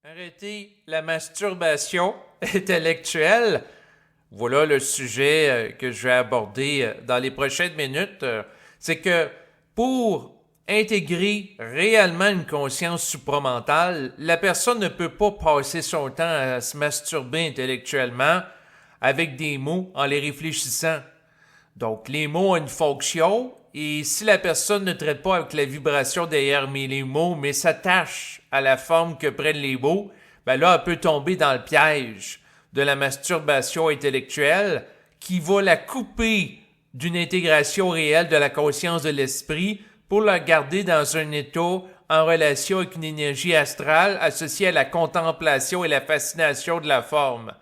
Arrêter la masturbation intellectuelle. Voilà le sujet que je vais aborder dans les prochaines minutes. C'est que pour intégrer réellement une conscience supramentale, la personne ne peut pas passer son temps à se masturber intellectuellement avec des mots en les réfléchissant. Donc, les mots ont une fonction et si la personne ne traite pas avec la vibration derrière les mots, mais s'attache à la forme que prennent les mots, ben là, elle peut tomber dans le piège de la masturbation intellectuelle qui va la couper d'une intégration réelle de la conscience de l'esprit pour la garder dans un état en relation avec une énergie astrale associée à la contemplation et la fascination de la forme.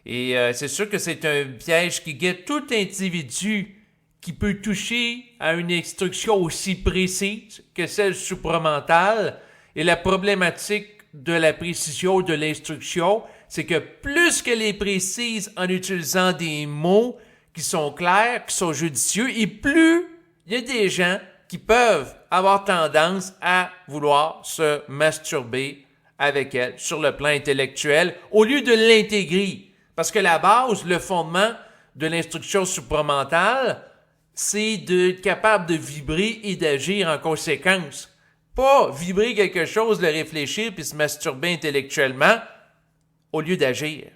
Et c'est sûr que c'est un piège qui guette tout individu qui peut toucher à une instruction aussi précise que celle supramentale. Et la problématique de la précision de l'instruction, c'est que plus qu'elle est précise en utilisant des mots qui sont clairs, qui sont judicieux, et plus il y a des gens qui peuvent avoir tendance à vouloir se masturber avec elle sur le plan intellectuel au lieu de l'intégrer. Parce que la base, le fondement de l'instruction supramentale, c'est d'être capable de vibrer et d'agir en conséquence. Pas vibrer quelque chose, le réfléchir puis se masturber intellectuellement au lieu d'agir.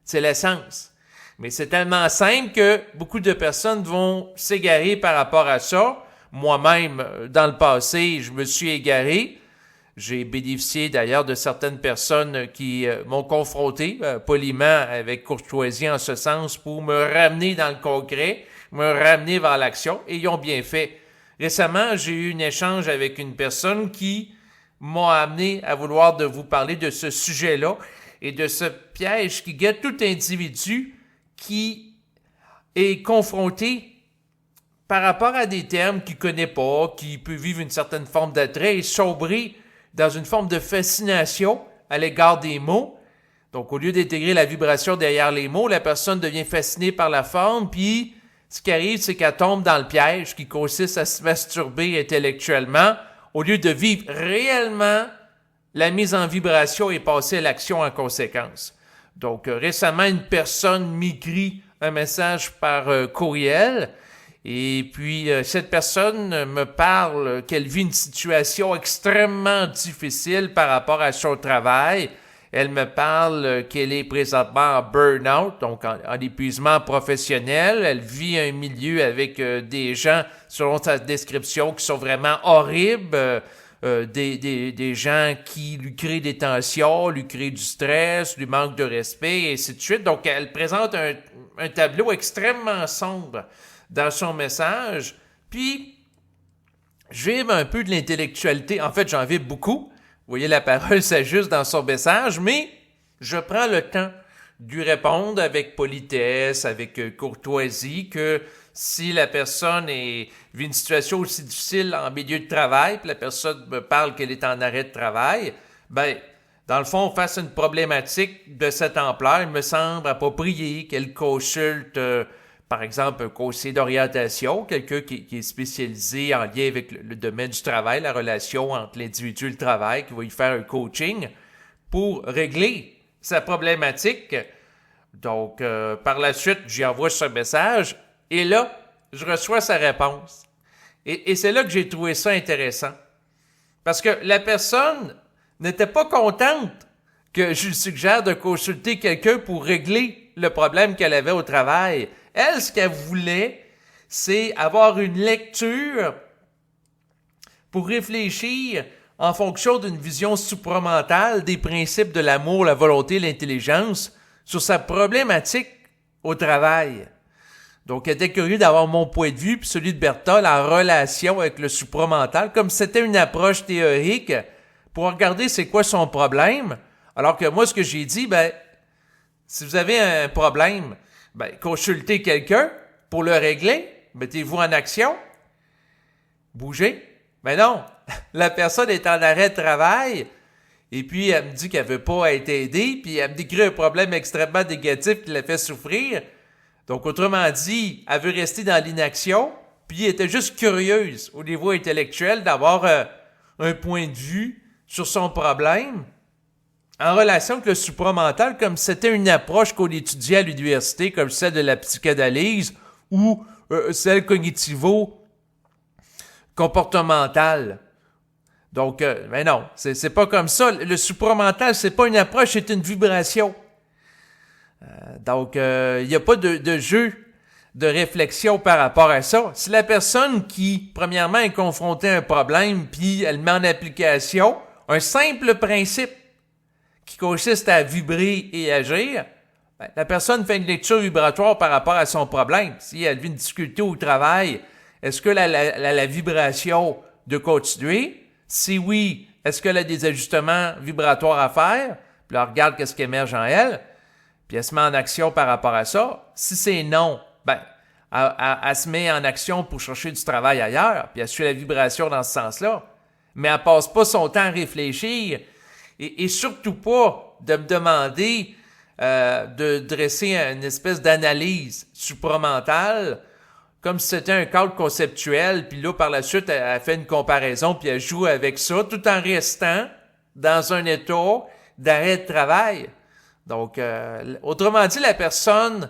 C'est l'essence. Mais c'est tellement simple que beaucoup de personnes vont s'égarer par rapport à ça. Moi-même, dans le passé, je me suis égaré. J'ai bénéficié d'ailleurs de certaines personnes qui m'ont confronté poliment avec courtoisie en ce sens pour me ramener dans le concret, me ramener vers l'action et ils ont bien fait. Récemment, j'ai eu un échange avec une personne qui m'a amené à vouloir de vous parler de ce sujet-là et de ce piège qui guette tout individu qui est confronté par rapport à des termes qu'il ne connaît pas, qui peut vivre une certaine forme d'attrait et sombrer dans une forme de fascination à l'égard des mots. Donc, au lieu d'intégrer la vibration derrière les mots, la personne devient fascinée par la forme, puis ce qui arrive, c'est qu'elle tombe dans le piège qui consiste à se masturber intellectuellement, au lieu de vivre réellement la mise en vibration et passer à l'action en conséquence. Donc, récemment, une personne m'écrit un message par courriel. Et puis, cette personne me parle qu'elle vit une situation extrêmement difficile par rapport à son travail. Elle me parle qu'elle est présentement en burn-out, donc en épuisement professionnel. Elle vit un milieu avec des gens, selon sa description, qui sont vraiment horribles. Des gens qui lui créent des tensions, lui créent du stress, lui manquent de respect, et ainsi de suite. Donc, elle présente un tableau extrêmement sombre dans son message, puis je vibre un peu de l'intellectualité. En fait, j'en vibre beaucoup. Vous voyez, la parole s'ajuste dans son message, mais je prends le temps de lui répondre avec politesse, avec courtoisie, que si la personne vit une situation aussi difficile en milieu de travail, puis la personne me parle qu'elle est en arrêt de travail, ben, dans le fond, face à une problématique de cette ampleur, il me semble approprié qu'elle consulte par exemple, un conseiller d'orientation, quelqu'un qui est spécialisé en lien avec le domaine du travail, la relation entre l'individu et le travail, qui va lui faire un coaching pour régler sa problématique. Donc, par la suite, j'y envoie ce message et là, je reçois sa réponse. Et c'est là que j'ai trouvé ça intéressant. Parce que la personne n'était pas contente que je lui suggère de consulter quelqu'un pour régler le problème qu'elle avait au travail. Elle, ce qu'elle voulait, c'est avoir une lecture pour réfléchir en fonction d'une vision supramentale des principes de l'amour, la volonté, l'intelligence sur sa problématique au travail. Donc, elle était curieuse d'avoir mon point de vue puis celui de Berthold en relation avec le supramental, comme c'était une approche théorique pour regarder c'est quoi son problème. Alors que moi, ce que j'ai dit, si vous avez un problème, consultez quelqu'un pour le régler, mettez-vous en action, bougez. Mais non, la personne est en arrêt de travail et puis elle me dit qu'elle veut pas être aidée, puis elle me décrit un problème extrêmement négatif qui la fait souffrir. Donc, autrement dit, elle veut rester dans l'inaction, puis elle était juste curieuse au niveau intellectuel d'avoir un point de vue sur son problème. en relation avec le supramental, comme c'était une approche qu'on étudiait à l'université, comme celle de la psychanalyse ou celle cognitivo-comportementale. Donc, mais non, c'est pas comme ça. Le supramental, c'est pas une approche, c'est une vibration. Donc, il n'y a pas de jeu de réflexion par rapport à ça. Si la personne qui, premièrement, est confrontée à un problème, puis elle met en application un simple principe qui consiste à vibrer et agir, ben, la personne fait une lecture vibratoire par rapport à son problème. Si elle vit une difficulté au travail, est-ce qu'elle a la vibration de continuer? Si oui, est-ce qu'elle a des ajustements vibratoires à faire? Puis là, regarde qu'est-ce qui émerge en elle, puis elle se met en action par rapport à ça. Si c'est non, ben, elle se met en action pour chercher du travail ailleurs, puis elle suit la vibration dans ce sens-là. Mais elle passe pas son temps à réfléchir et surtout pas de me demander de dresser une espèce d'analyse supramentale comme si c'était un cadre conceptuel, puis là, par la suite, elle fait une comparaison, puis elle joue avec ça, tout en restant dans un état d'arrêt de travail. Donc, autrement dit, la personne,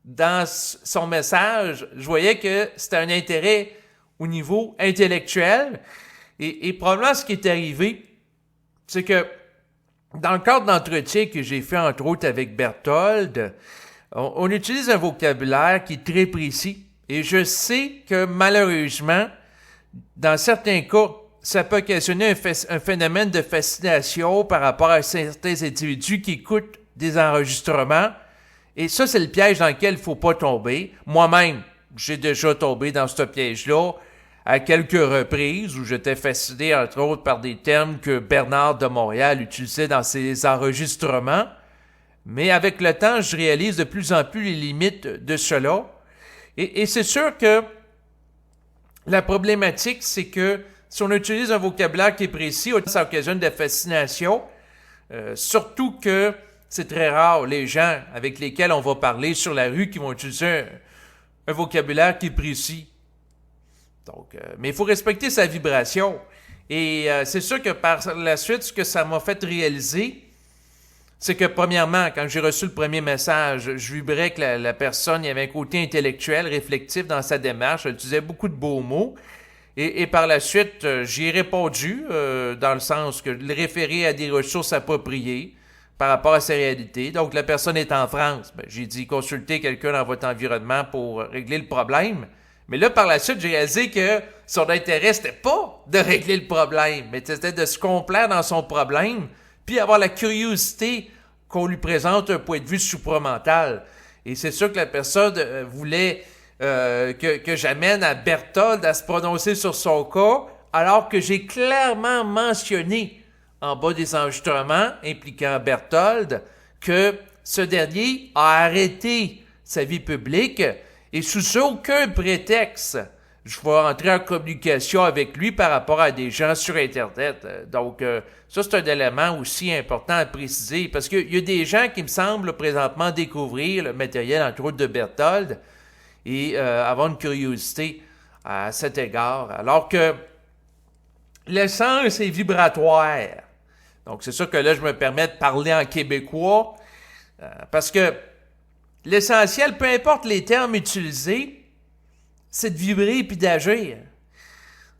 dans son message, je voyais que c'était un intérêt au niveau intellectuel. Et probablement, ce qui est arrivé, c'est que dans le cadre d'entretien que j'ai fait, entre autres, avec Berthold, on utilise un vocabulaire qui est très précis. Et je sais que, malheureusement, dans certains cas, ça peut occasionner un phénomène de fascination par rapport à certains individus qui écoutent des enregistrements. Et ça, c'est le piège dans lequel il ne faut pas tomber. Moi-même, j'ai déjà tombé dans ce piège-là à quelques reprises où j'étais fasciné, entre autres, par des termes que Bernard de Montréal utilisait dans ses enregistrements. Mais avec le temps, je réalise de plus en plus les limites de cela. Et c'est sûr que la problématique, c'est que si on utilise un vocabulaire qui est précis, ça occasionne de la fascination, surtout que c'est très rare les gens avec lesquels on va parler sur la rue qui vont utiliser un vocabulaire qui est précis. Donc, mais il faut respecter sa vibration. Et c'est sûr que par la suite, ce que ça m'a fait réaliser, c'est que premièrement, quand j'ai reçu le premier message, je vibrais que la personne, il y avait un côté intellectuel, réflectif dans sa démarche, elle utilisait beaucoup de beaux mots. Et par la suite, j'y ai répondu, dans le sens que le référer à des ressources appropriées par rapport à sa réalité. Donc, la personne est en France. Ben, j'ai dit consultez quelqu'un dans votre environnement pour régler le problème. Mais là, par la suite, j'ai réalisé que son intérêt, c'était pas de régler le problème, mais c'était de se complaire dans son problème, puis avoir la curiosité qu'on lui présente un point de vue supramental. Et c'est sûr que la personne voulait que j'amène à Berthold à se prononcer sur son cas, alors que j'ai clairement mentionné en bas des enregistrements impliquant Berthold que ce dernier a arrêté sa vie publique et sous aucun prétexte, je vais entrer en communication avec lui par rapport à des gens sur Internet. Donc, ça, c'est un élément aussi important à préciser parce qu'il y a des gens qui me semblent présentement découvrir le matériel, entre autres, de Berthold et avoir une curiosité à cet égard. Alors que l'essence est vibratoire. Donc, c'est sûr que là, je me permets de parler en québécois parce que l'essentiel, peu importe les termes utilisés, c'est de vibrer puis d'agir.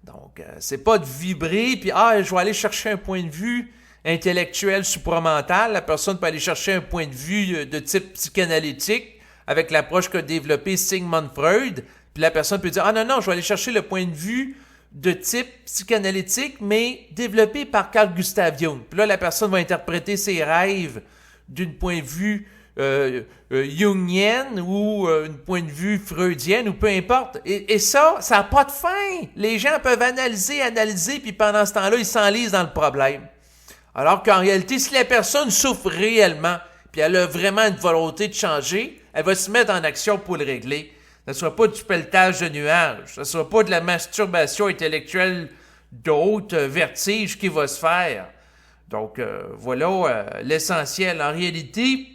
Donc, c'est pas de vibrer puis je vais aller chercher un point de vue intellectuel supramental. La personne peut aller chercher un point de vue de type psychanalytique avec l'approche qu'a développé Sigmund Freud. Puis la personne peut dire non, je vais aller chercher le point de vue de type psychanalytique, mais développé par Carl Gustav Jung. Puis là, la personne va interpréter ses rêves d'un point de vue jungienne ou un point de vue freudienne ou peu importe. Et ça n'a pas de fin. Les gens peuvent analyser, puis pendant ce temps-là, ils s'enlisent dans le problème. Alors qu'en réalité, si la personne souffre réellement, puis elle a vraiment une volonté de changer, elle va se mettre en action pour le régler. Ce ne sera pas du pelletage de nuages, ce ne sera pas de la masturbation intellectuelle d'autres vertiges qui va se faire. Donc, voilà l'essentiel. En réalité,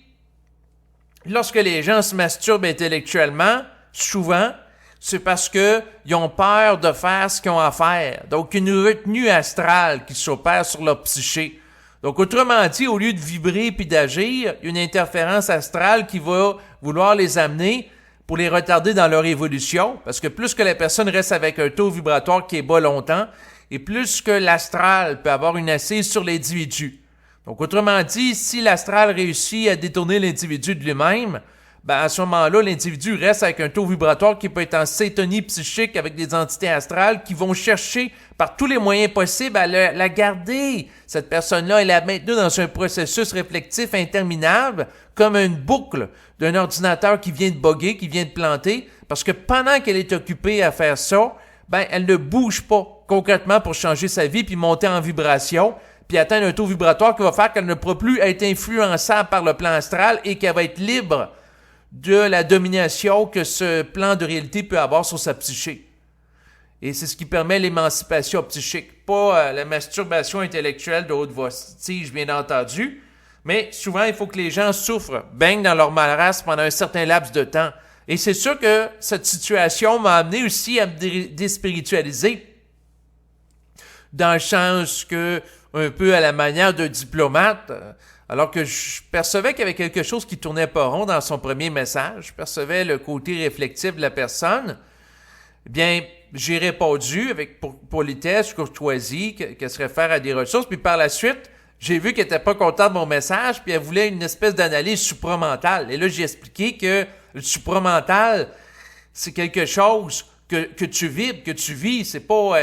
lorsque les gens se masturbent intellectuellement, souvent, c'est parce qu'ils ont peur de faire ce qu'ils ont à faire. Donc, une retenue astrale qui s'opère sur leur psyché. Donc, autrement dit, au lieu de vibrer puis d'agir, une interférence astrale qui va vouloir les amener pour les retarder dans leur évolution, parce que plus que la personne reste avec un taux vibratoire qui est bas longtemps, et plus que l'astral peut avoir une assise sur l'individu. Donc, autrement dit, si l'astral réussit à détourner l'individu de lui-même, ben à ce moment-là, l'individu reste avec un taux vibratoire qui peut être en syntonie psychique avec des entités astrales qui vont chercher par tous les moyens possibles à la garder. Cette personne-là, elle est maintenue dans un processus réflectif interminable, comme une boucle d'un ordinateur qui vient de bugger, qui vient de planter, parce que pendant qu'elle est occupée à faire ça, ben elle ne bouge pas concrètement pour changer sa vie, puis monter en vibration, puis atteindre un taux vibratoire qui va faire qu'elle ne pourra plus être influençable par le plan astral et qu'elle va être libre de la domination que ce plan de réalité peut avoir sur sa psyché. Et c'est ce qui permet l'émancipation psychique, pas la masturbation intellectuelle de haute voltige, bien entendu, mais souvent il faut que les gens souffrent, baignent dans leur marasme pendant un certain laps de temps. Et c'est sûr que cette situation m'a amené aussi à me déspiritualiser, dans le sens que, un peu à la manière d'un diplomate, alors que je percevais qu'il y avait quelque chose qui tournait pas rond dans son premier message, je percevais le côté réflectif de la personne, eh bien, j'ai répondu avec politesse, courtoisie, qu'elle se réfère à des ressources, puis par la suite, j'ai vu qu'elle n'était pas contente de mon message, puis elle voulait une espèce d'analyse supramentale. Et là, j'ai expliqué que le supramental, c'est quelque chose que tu vibres, que tu vis, c'est pas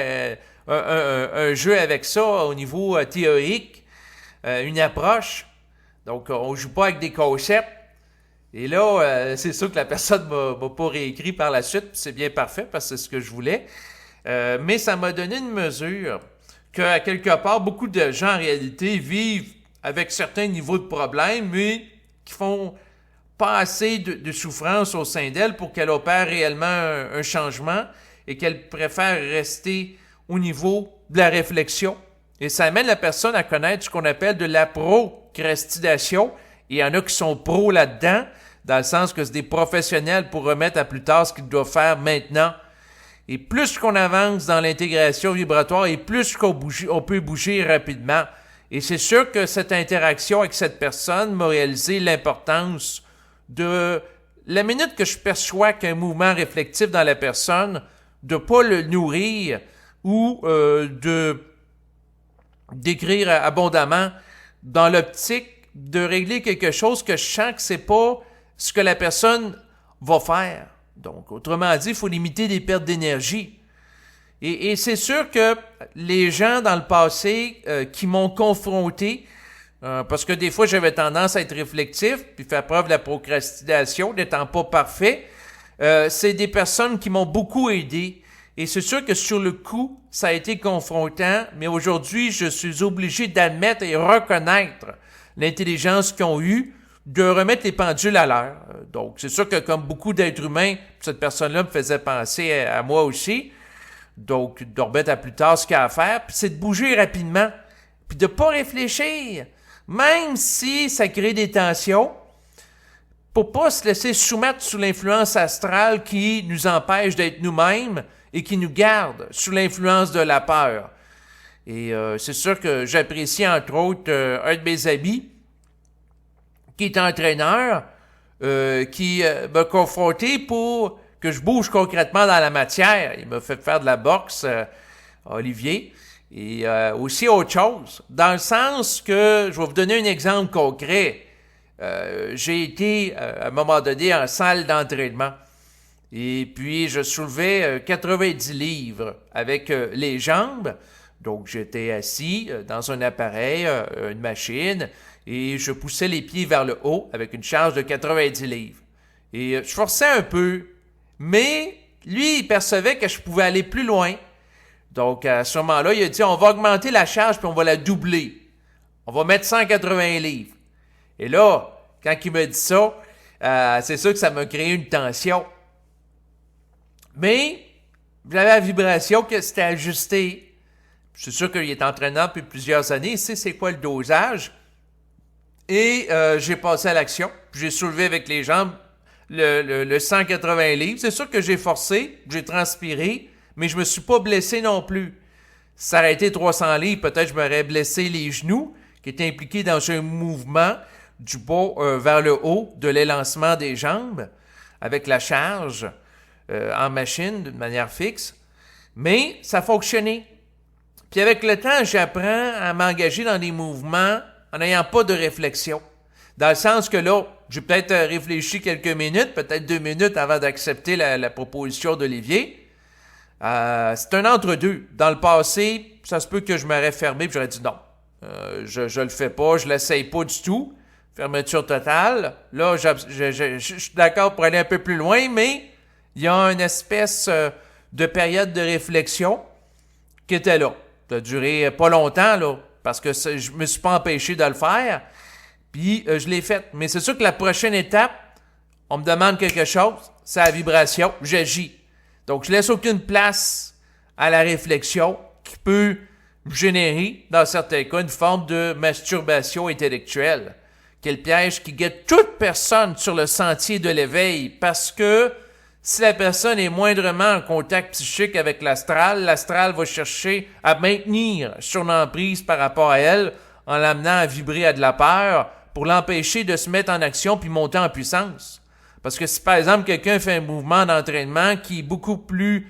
un jeu avec ça au niveau théorique, une approche. Donc, on joue pas avec des concepts. Et là, c'est sûr que la personne m'a pas réécrit par la suite, puis c'est bien parfait, parce que c'est ce que je voulais. Mais ça m'a donné une mesure qu'à quelque part, beaucoup de gens, en réalité, vivent avec certains niveaux de problèmes, mais qui font pas assez de souffrance au sein d'elle pour qu'elle opère réellement un changement et qu'elle préfère rester au niveau de la réflexion. Et ça amène la personne à connaître ce qu'on appelle de la procrastination. Et il y en a qui sont pros là-dedans, dans le sens que c'est des professionnels pour remettre à plus tard ce qu'ils doivent faire maintenant. Et plus qu'on avance dans l'intégration vibratoire, et plus on peut bouger rapidement. Et c'est sûr que cette interaction avec cette personne m'a réalisé l'importance de la minute que je perçois qu'un mouvement réflectif dans la personne, de ne pas le nourrir ou d'écrire abondamment dans l'optique de régler quelque chose que je sens que c'est pas ce que la personne va faire. Donc, autrement dit, il faut limiter les pertes d'énergie. Et c'est sûr que les gens dans le passé qui m'ont confronté, parce que des fois j'avais tendance à être réflectif, puis faire preuve de la procrastination, n'étant pas parfait, c'est des personnes qui m'ont beaucoup aidé. Et c'est sûr que sur le coup, ça a été confrontant, mais aujourd'hui, je suis obligé d'admettre et reconnaître l'intelligence qu'ils ont eue de remettre les pendules à l'heure. Donc, c'est sûr que comme beaucoup d'êtres humains, cette personne-là me faisait penser à moi aussi. Donc, de remettre à plus tard ce qu'il y a à faire, puis c'est de bouger rapidement, puis de ne pas réfléchir, même si ça crée des tensions, pour pas se laisser soumettre sous l'influence astrale qui nous empêche d'être nous-mêmes et qui nous garde sous l'influence de la peur. Et c'est sûr que j'apprécie entre autres un de mes amis qui est entraîneur, qui m'a confronté pour que je bouge concrètement dans la matière. Il m'a fait faire de la boxe, Olivier, et aussi autre chose, dans le sens que, je vais vous donner un exemple concret. J'ai été, à un moment donné, en salle d'entraînement, et puis je soulevais 90 livres avec les jambes. Donc, j'étais assis dans un appareil, une machine, et je poussais les pieds vers le haut avec une charge de 90 livres. Et je forçais un peu, mais lui, il percevait que je pouvais aller plus loin. Donc, à ce moment-là, il a dit, on va augmenter la charge puis on va la doubler. On va mettre 180 livres. Et là, quand il m'a dit ça, c'est sûr que ça m'a créé une tension. Mais, j'avais la vibration que c'était ajusté. Je suis sûr qu'il est entraîneur depuis plusieurs années, il sait c'est quoi le dosage. Et j'ai passé à l'action. J'ai soulevé avec les jambes le 180 livres. C'est sûr que j'ai forcé, j'ai transpiré, mais je me suis pas blessé non plus. Si ça aurait été 300 livres, peut-être je m'aurais blessé les genoux, qui est impliqué dans un mouvement du bas vers le haut de l'élancement des jambes avec la charge en machine d'une manière fixe. Mais ça fonctionnait. Puis avec le temps, j'apprends à m'engager dans des mouvements en n'ayant pas de réflexion. Dans le sens que là, j'ai peut-être réfléchi quelques minutes, peut-être 2 minutes avant d'accepter la proposition d'Olivier. C'est un entre-deux. Dans le passé, ça se peut que je m'aurais fermé et j'aurais dit non. Je le fais pas, je l'essaye pas du tout. Fermeture totale. Là, je suis d'accord pour aller un peu plus loin, mais il y a une espèce de période de réflexion qui était là. Ça a duré pas longtemps, là, parce que je me suis pas empêché de le faire. Puis je l'ai fait. Mais c'est sûr que la prochaine étape, on me demande quelque chose, c'est la vibration, j'agis. Donc je laisse aucune place à la réflexion qui peut générer, dans certains cas, une forme de masturbation intellectuelle. Quel piège qui guette toute personne sur le sentier de l'éveil, parce que si la personne est moindrement en contact psychique avec l'astral va chercher à maintenir son emprise par rapport à elle en l'amenant à vibrer à de la peur pour l'empêcher de se mettre en action puis monter en puissance. Parce que si par exemple quelqu'un fait un mouvement d'entraînement qui est beaucoup plus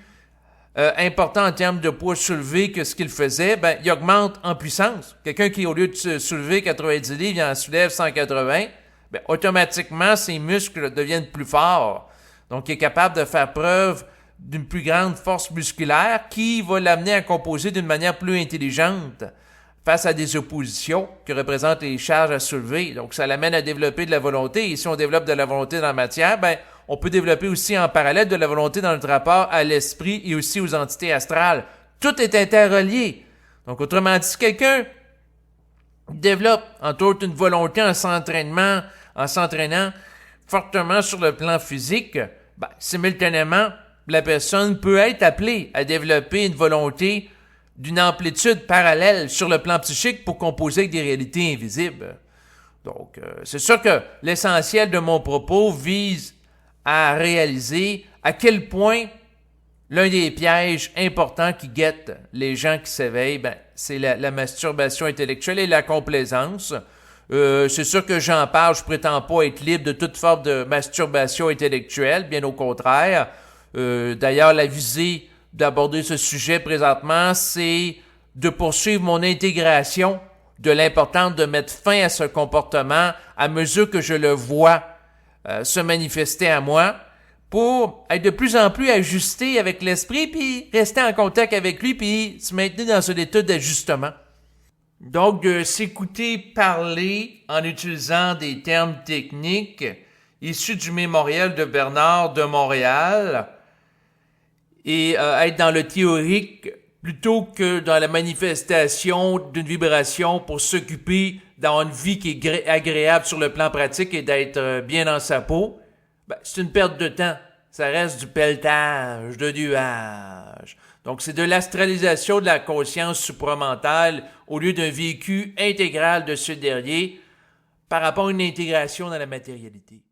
important en termes de poids soulevé que ce qu'il faisait, ben il augmente en puissance. Quelqu'un qui au lieu de se soulever 90 livres, il en soulève 180, ben automatiquement ses muscles deviennent plus forts. Donc, il est capable de faire preuve d'une plus grande force musculaire qui va l'amener à composer d'une manière plus intelligente face à des oppositions que représentent les charges à soulever. Donc, ça l'amène à développer de la volonté. Et si on développe de la volonté dans la matière, ben, on peut développer aussi en parallèle de la volonté dans notre rapport à l'esprit et aussi aux entités astrales. Tout est interrelié. Donc, autrement dit, si quelqu'un développe, entre autres, une volonté en s'entraînant fortement sur le plan physique, ben, simultanément, la personne peut être appelée à développer une volonté d'une amplitude parallèle sur le plan psychique pour composer avec des réalités invisibles. Donc, c'est sûr que l'essentiel de mon propos vise à réaliser à quel point l'un des pièges importants qui guettent les gens qui s'éveillent, ben, c'est la masturbation intellectuelle et la complaisance. C'est sûr que j'en parle, je prétends pas être libre de toute forme de masturbation intellectuelle, bien au contraire. D'ailleurs, la visée d'aborder ce sujet présentement, c'est de poursuivre mon intégration de l'importance de mettre fin à ce comportement à mesure que je le vois se manifester à moi, pour être de plus en plus ajusté avec l'esprit, puis rester en contact avec lui, puis se maintenir dans un état d'ajustement. Donc, de s'écouter parler en utilisant des termes techniques issus du mémorial de Bernard de Montréal et être dans le théorique plutôt que dans la manifestation d'une vibration pour s'occuper d'avoir une vie qui est agréable sur le plan pratique et d'être bien dans sa peau, ben, c'est une perte de temps. Ça reste du pelletage, de nuages. Donc, c'est de l'astralisation de la conscience supramentale au lieu d'un vécu intégral de ce dernier par rapport à une intégration dans la matérialité.